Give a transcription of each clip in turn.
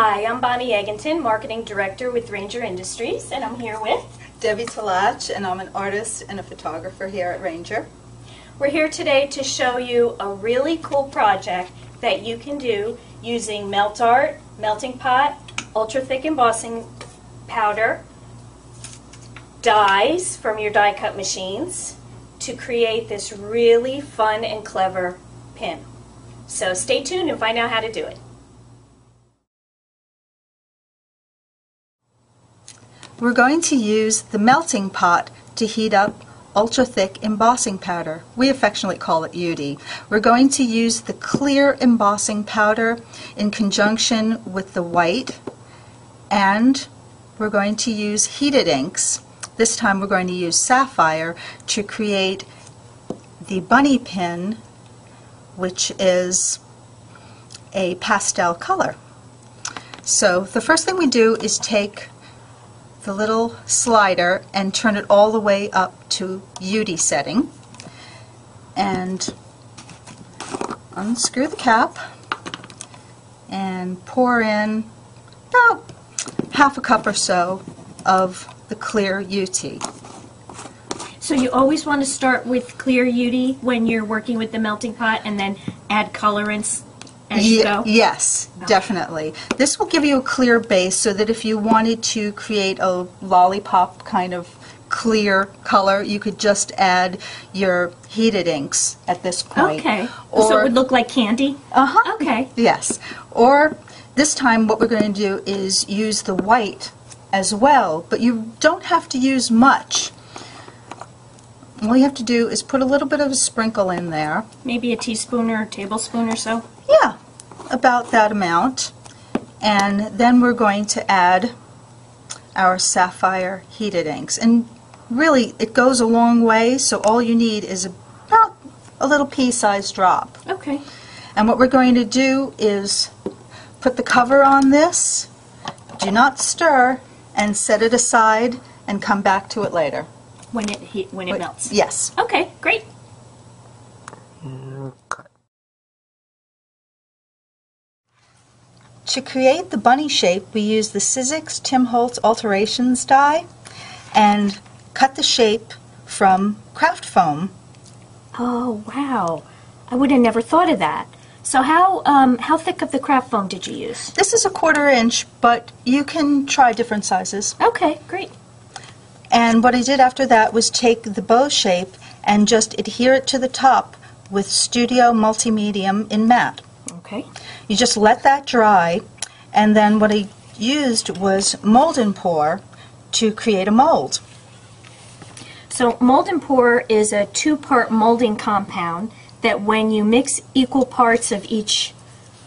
Hi, I'm Bonnie Egenton, Marketing Director with Ranger Industries, and I'm here with Debbie Tlach, and I'm an artist and a photographer here at Ranger. We're here today to show you a really cool project that you can do using melt art, melting pot, ultra thick embossing powder, dyes from your die cut machines to create this really fun and clever pin. So stay tuned and find out how to do it. We're going to use the melting pot to heat up ultra-thick embossing powder. We affectionately call it UD. We're going to use the clear embossing powder in conjunction with the white, and we're going to use heated inks. This time we're going to use sapphire to create the bunny pin, which is a pastel color. So the first thing we do is take the little slider and turn it all the way up to UD setting and unscrew the cap and pour in about half a cup or so of the clear UT. So you always want to start with clear UD when you're working with the melting pot and then add colorants as you go? Yes, definitely. This will give you a clear base so that if you wanted to create a lollipop kind of clear color, you could just add your heated inks at this point. Okay. So it would look like candy? Uh-huh. Okay. Yes. Or this time what we're going to do is use the white as well, but you don't have to use much. All you have to do is put a little bit of a sprinkle in there. Maybe a teaspoon or a tablespoon or so? Yeah, about that amount. And then we're going to add our sapphire heated inks. And really, it goes a long way, so all you need is about a little pea-sized drop. Okay. And what we're going to do is put the cover on this, do not stir, and set it aside and come back to it later. When it melts? Yes. Okay, great. To create the bunny shape, we use the Sizzix Tim Holtz Alterations die and cut the shape from craft foam. Oh, wow. I would have never thought of that. So how thick of the craft foam did you use? This is a 1/4 inch, but you can try different sizes. Okay, great. And what I did after that was take the bow shape and just adhere it to the top with Studio Multimedium in matte. Okay. You just let that dry, and then what I used was mold and pour to create a mold. So mold and pour is a 2-part molding compound that when you mix equal parts of each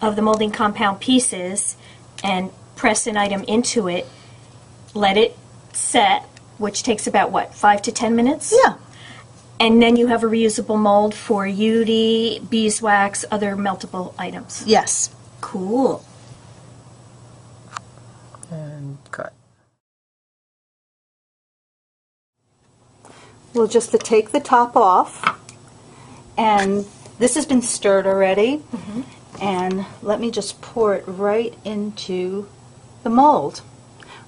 of the molding compound pieces and press an item into it, let it set, which takes about, what, 5 to 10 minutes? Yeah. And then you have a reusable mold for UD, beeswax, other meltable items. Yes. Cool. And cut. We'll just take the top off, and this has been stirred already. Mm-hmm. And let me just pour it right into the mold.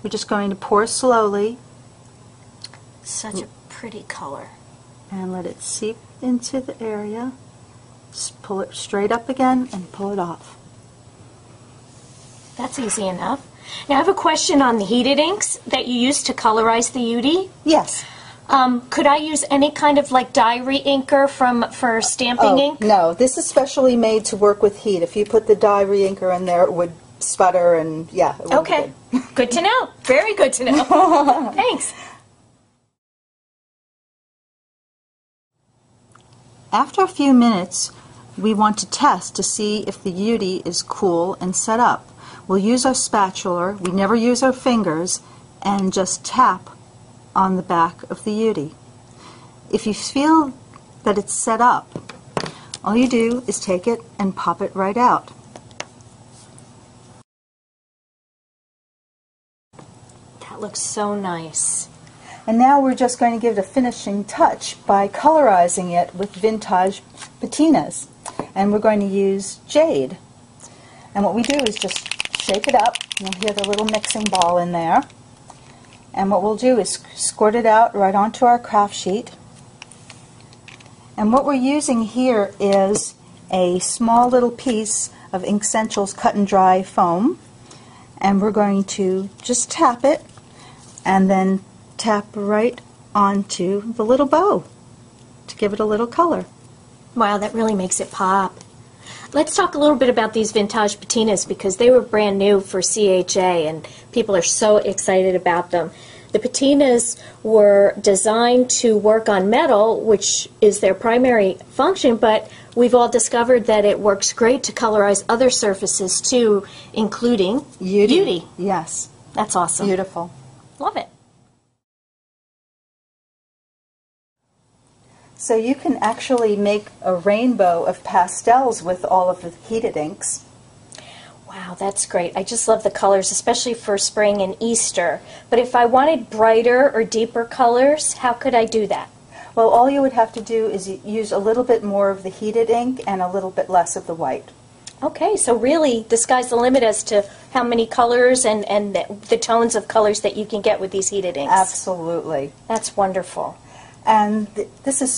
We're just going to pour slowly. Such a pretty color. And let it seep into the area. Just pull it straight up again and pull it off. That's easy enough. Now I have a question on the heated inks that you use to colorize the UD. Yes. Could I use any kind of like dye re-inker for stamping ink? No, this is specially made to work with heat. If you put the dye re-inker in there, it would sputter, and yeah, it would Okay. be good. Good to know. Very good to know. Thanks. After a few minutes, we want to test to see if the UD is cool and set up. We'll use our spatula, we never use our fingers, and just tap on the back of the UD. If you feel that it's set up, all you do is take it and pop it right out. That looks so nice. And now we're just going to give it a finishing touch by colorizing it with vintage patinas. And we're going to use jade. And what we do is just shake it up. You'll hear the little mixing ball in there. And what we'll do is squirt it out right onto our craft sheet. And what we're using here is a small little piece of Ink Essentials cut and dry foam. And we're going to just tap it and then tap right onto the little bow to give it a little color. Wow, that really makes it pop. Let's talk a little bit about these vintage patinas because they were brand new for CHA and people are so excited about them. The patinas were designed to work on metal, which is their primary function, but we've all discovered that it works great to colorize other surfaces too, including UD. Yes. That's awesome. Beautiful. Love it. So you can actually make a rainbow of pastels with all of the heated inks. Wow, that's great. I just love the colors, especially for spring and Easter. But if I wanted brighter or deeper colors, how could I do that? Well, all you would have to do is use a little bit more of the heated ink and a little bit less of the white. Okay, so really the sky's the limit as to how many colors and the tones of colors that you can get with these heated inks. Absolutely. That's wonderful. And this is